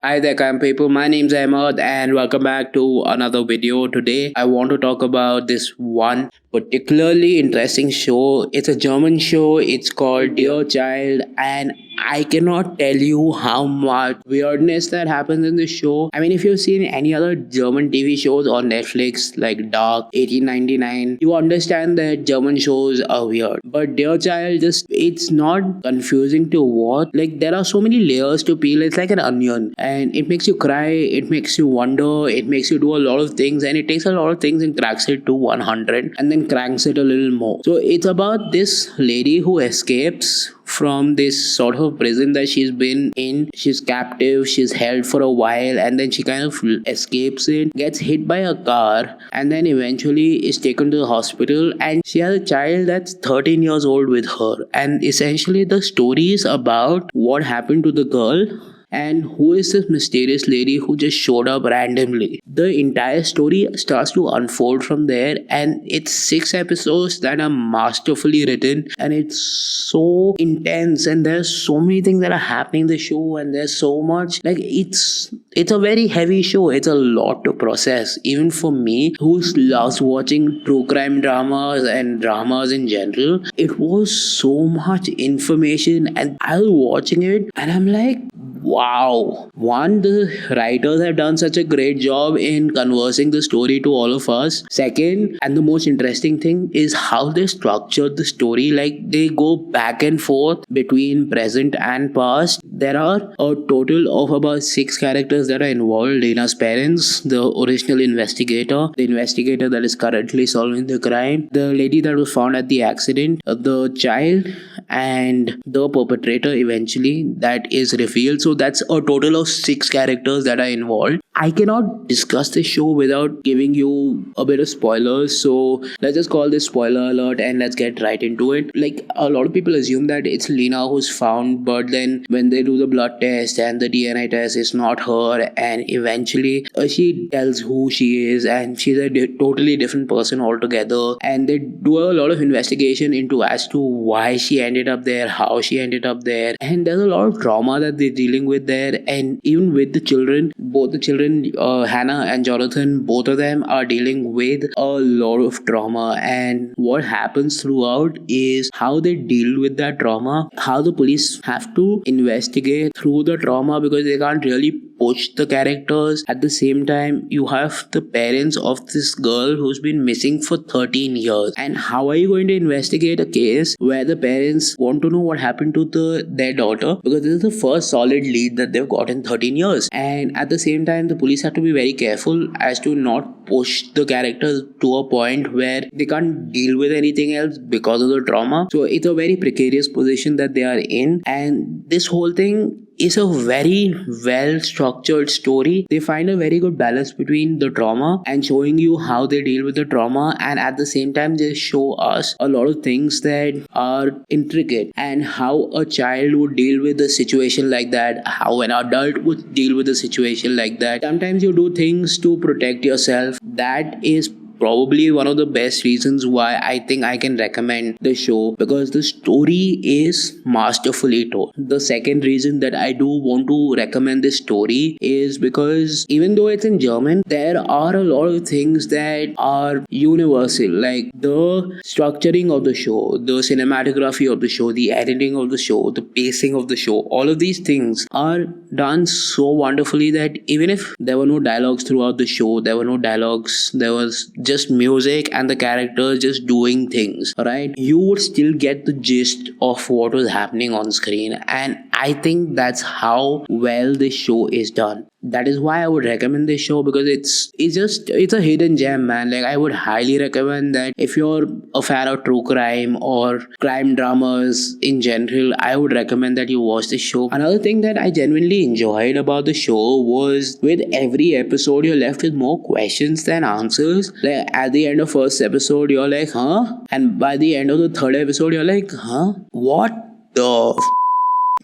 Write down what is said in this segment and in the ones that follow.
Hi there, camp people. My name's Ahmad, and welcome back to another video. Today, I want to talk about this one particularly interesting show. It's a German show. It's called Dear Child, and I cannot tell you how much weirdness that happens in this show. I mean, if you've seen any other German TV shows on Netflix like Dark, 1899, you understand that German shows are weird. But Dear Child, just it's not confusing to watch. Like, there are so many layers to peel. It's like an onion, and it makes you cry, it makes you wonder, it makes you do a lot of things, and it takes a lot of things and cracks it to 100 and then cranks it a little more. So it's about this lady who escapes from this sort of prison that she's been in. She's captive, she's held for a while, and then she kind of escapes it, gets hit by a car, and then eventually is taken to the hospital. And she has a child that's 13 years old with her. And essentially, the story is about what happened to the girl and who is this mysterious lady who just showed up randomly. The entire story starts to unfold from there, and it's 6 episodes that are masterfully written, and it's so intense, and there's so many things that are happening in the show, and there's so much, like, it's a very heavy show. It's a lot to process, even for me who loves watching true crime dramas and dramas in general. It was so much information, and I was watching it and I'm like, wow. One, the writers have done such a great job in conversing the story to all of us. Second, and the most interesting thing, is how they structured the story. Like, they go back and forth between present and past. There are a total of about 6 characters that are involved. Lena's parents, the original investigator, the investigator that is currently solving the crime, the lady that was found at the accident, the child, and the perpetrator eventually that is revealed. So that's a total of 6 characters that are involved. I cannot discuss this show without giving you a bit of spoilers, so let's just call this spoiler alert and let's get right into it. Like, a lot of people assume that it's Lena who's found, but then when they do the blood test and the DNA test, it's not her, and eventually she tells who she is, and she's a totally different person altogether. And they do a lot of investigation into as to why she ended up there, how she ended up there, and there's a lot of trauma that they're dealing with there. And even with the children, both the children, Hannah and Jonathan, both of them are dealing with a lot of trauma. And what happens throughout is how they deal with that trauma, how the police have to investigate through the trauma because they can't really push the characters. At the same time, you have the parents of this girl who's been missing for 13 years. And how are you going to investigate a case where the parents want to know what happened to their daughter? Because this is the first solid lead that they've got in 13 years. And at the same time, the police have to be very careful as to not push the characters to a point where they can't deal with anything else because of the trauma. So it's a very precarious position that they are in. And this whole thing is a very well structured story. They find a very good balance between the trauma and showing you how they deal with the trauma, and at the same time they show us a lot of things that are intricate, and how a child would deal with a situation like that, how an adult would deal with a situation like that. Sometimes you do things to protect yourself. That is probably one of the best reasons why I think I can recommend the show, because the story is masterfully told. The second reason that I do want to recommend this story is because even though it's in German, there are a lot of things that are universal, like the structuring of the show, the cinematography of the show, the editing of the show, the pacing of the show. All of these things are done so wonderfully that even if there were no dialogues throughout the show, there was just music and the characters just doing things, right? You would still get the gist of what was happening on screen. And I think that's how well this show is done. That is why I would recommend this show, because it's a hidden gem, man. Like, I would highly recommend that if you're a fan of true crime or crime dramas in general, I would recommend that you watch this show. Another thing that I genuinely enjoyed about the show was with every episode you're left with more questions than answers. Like, at the end of first episode you're like, huh? And by the end of the third episode you're like, huh? What the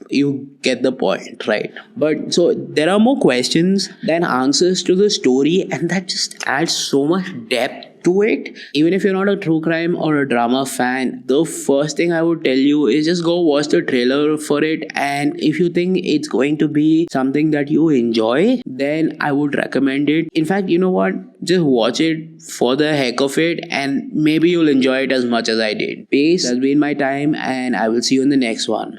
you get the point, right? But so there are more questions than answers to the story, and that just adds so much depth to it. Even if you're not a true crime or a drama fan, the first thing I would tell you is just go watch the trailer for it, and if you think it's going to be something that you enjoy, then I would recommend it. In fact, you know what? Just watch it for the heck of it, and maybe you'll enjoy it as much as I did. Peace. That's been my time, and I will see you in the next one.